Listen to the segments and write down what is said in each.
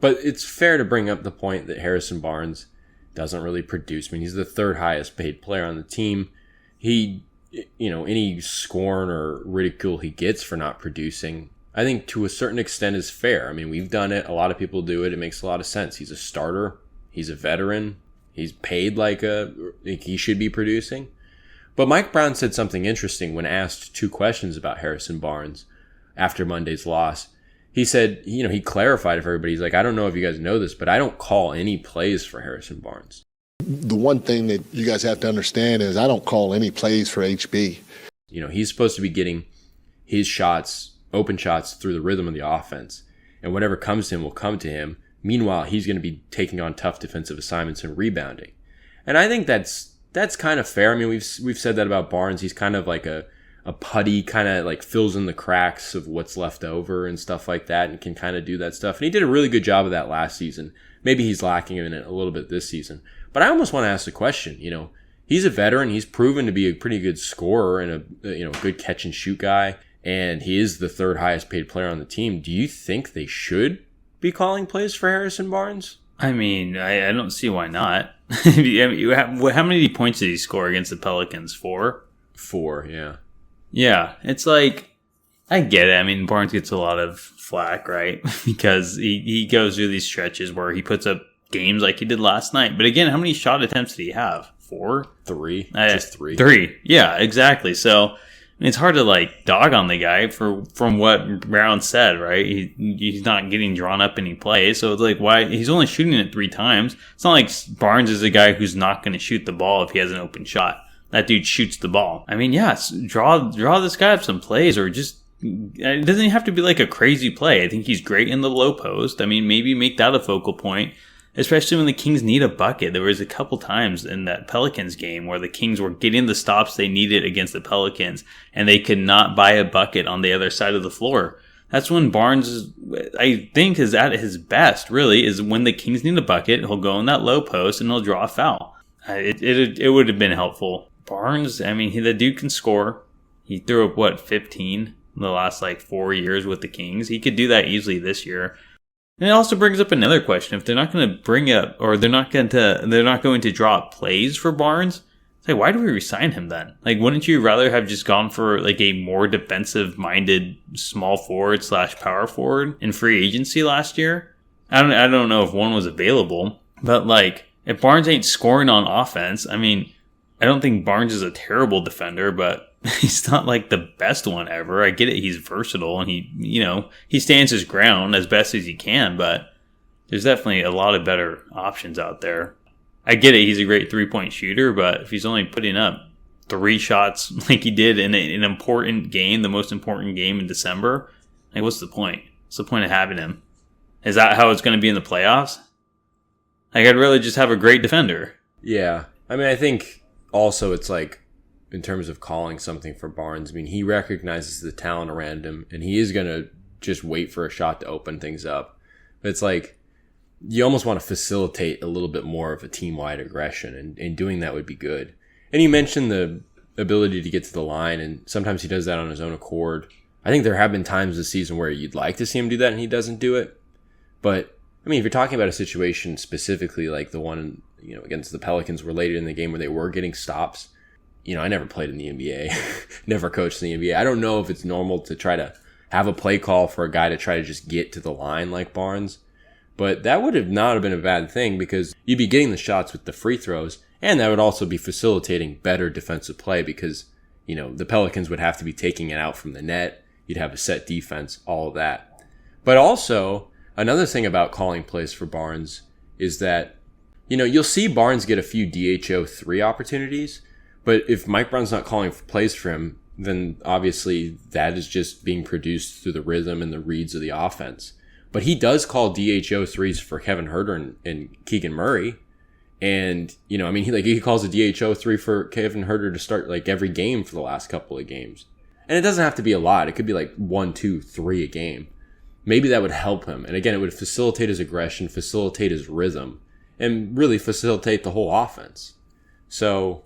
But it's fair to bring up the point that Harrison Barnes doesn't really produce. I mean, he's the third highest paid player on the team. He, any scorn or ridicule he gets for not producing, I think to a certain extent is fair. I mean, we've done it. A lot of people do it. It makes a lot of sense. He's a starter. He's a veteran. He's paid like he should be producing. But Mike Brown said something interesting when asked 2 questions about Harrison Barnes after Monday's loss. He said, he clarified it for everybody. He's like, I don't know if you guys know this, but I don't call any plays for Harrison Barnes. The one thing that you guys have to understand is I don't call any plays for HB. He's supposed to be getting his shots, open shots, through the rhythm of the offense. And whatever comes to him will come to him. Meanwhile, he's going to be taking on tough defensive assignments and rebounding. And I think that's kind of fair. I mean, we've said that about Barnes. He's kind of like a putty, kind of like fills in the cracks of what's left over and stuff like that, and can kind of do that stuff. And he did a really good job of that last season. Maybe he's lacking in it a little bit this season. But I almost want to ask the question, he's a veteran. He's proven to be a pretty good scorer and a good catch and shoot guy. And he is the third highest paid player on the team. Do you think they should be calling plays for Harrison Barnes? I mean, I don't see why not. How many points did he score against the Pelicans? 4? 4, yeah. Yeah, it's like, I get it. I mean, Barnes gets a lot of flack, right? Because he goes through these stretches where he puts up games like he did last night. But again, how many shot attempts did he have? 4? 3. Just 3. 3. Yeah, exactly. So it's hard to dog on the guy from what Brown said, right? He's not getting drawn up any plays. So it's like, why? He's only shooting it 3 times. It's not like Barnes is a guy who's not going to shoot the ball if he has an open shot. That dude shoots the ball. I mean, yeah, draw this guy up some plays, or just, it doesn't have to be like a crazy play. I think he's great in the low post. I mean, maybe make that a focal point, especially when the Kings need a bucket. There was a couple times in that Pelicans game where the Kings were getting the stops they needed against the Pelicans, and they could not buy a bucket on the other side of the floor. That's when Barnes, I think, is at his best, really, is when the Kings need a bucket. He'll go in that low post and he'll draw a foul. It would have been helpful. Barnes, I mean, the dude can score. He threw up, 15 in the last 4 years with the Kings. He could do that easily this year. And it also brings up another question. If they're not going to bring up, or they're not going to draw up plays for Barnes, it's like, why do we resign him then? Wouldn't you rather have just gone for a more defensive-minded small forward / power forward in free agency last year? I don't know if one was available, but if Barnes ain't scoring on offense, I mean, I don't think Barnes is a terrible defender, but he's not the best one ever. I get it. He's versatile and he stands his ground as best as he can, but there's definitely a lot of better options out there. I get it. He's a great 3-point shooter, but if he's only putting up 3 shots like he did in an important game, the most important game in December, what's the point? What's the point of having him? Is that how it's going to be in the playoffs? I'd rather just have a great defender. Yeah. I mean, I think also it's in terms of calling something for Barnes, I mean, he recognizes the talent around him, and he is going to just wait for a shot to open things up. But it's you almost want to facilitate a little bit more of a team-wide aggression, and doing that would be good. And you mentioned the ability to get to the line, and sometimes he does that on his own accord. I think there have been times this season where you'd like to see him do that, and he doesn't do it. But, I mean, if you're talking about a situation specifically like the one against the Pelicans were later in the game where they were getting stops. I never played in the NBA, never coached in the NBA. I don't know if it's normal to try to have a play call for a guy to try to just get to the line like Barnes. But that would not have been a bad thing, because you'd be getting the shots with the free throws, and that would also be facilitating better defensive play because, the Pelicans would have to be taking it out from the net. You'd have a set defense, all of that. But also, another thing about calling plays for Barnes is that you'll see Barnes get a few DHO 3 opportunities, but if Mike Brown's not calling plays for him, then obviously that is just being produced through the rhythm and the reads of the offense. But he does call DHO 3s for Kevin Huerter and Keegan Murray. And, he calls a DHO 3 for Kevin Huerter to start every game for the last couple of games. And it doesn't have to be a lot. It could be 1, 2, 3 a game. Maybe that would help him. And again, it would facilitate his aggression, facilitate his rhythm, and really facilitate the whole offense. So,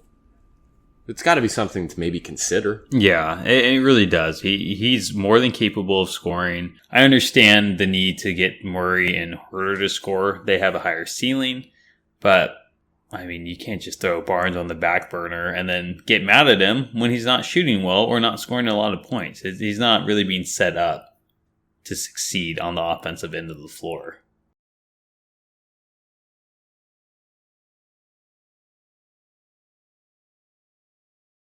It's got to be something to maybe consider. Yeah, it really does. He's more than capable of scoring. I understand the need to get Murray and Herter to score. They have a higher ceiling, but I mean, you can't just throw Barnes on the back burner and then get mad at him when he's not shooting well or not scoring a lot of points. He's not really being set up to succeed on the offensive end of the floor.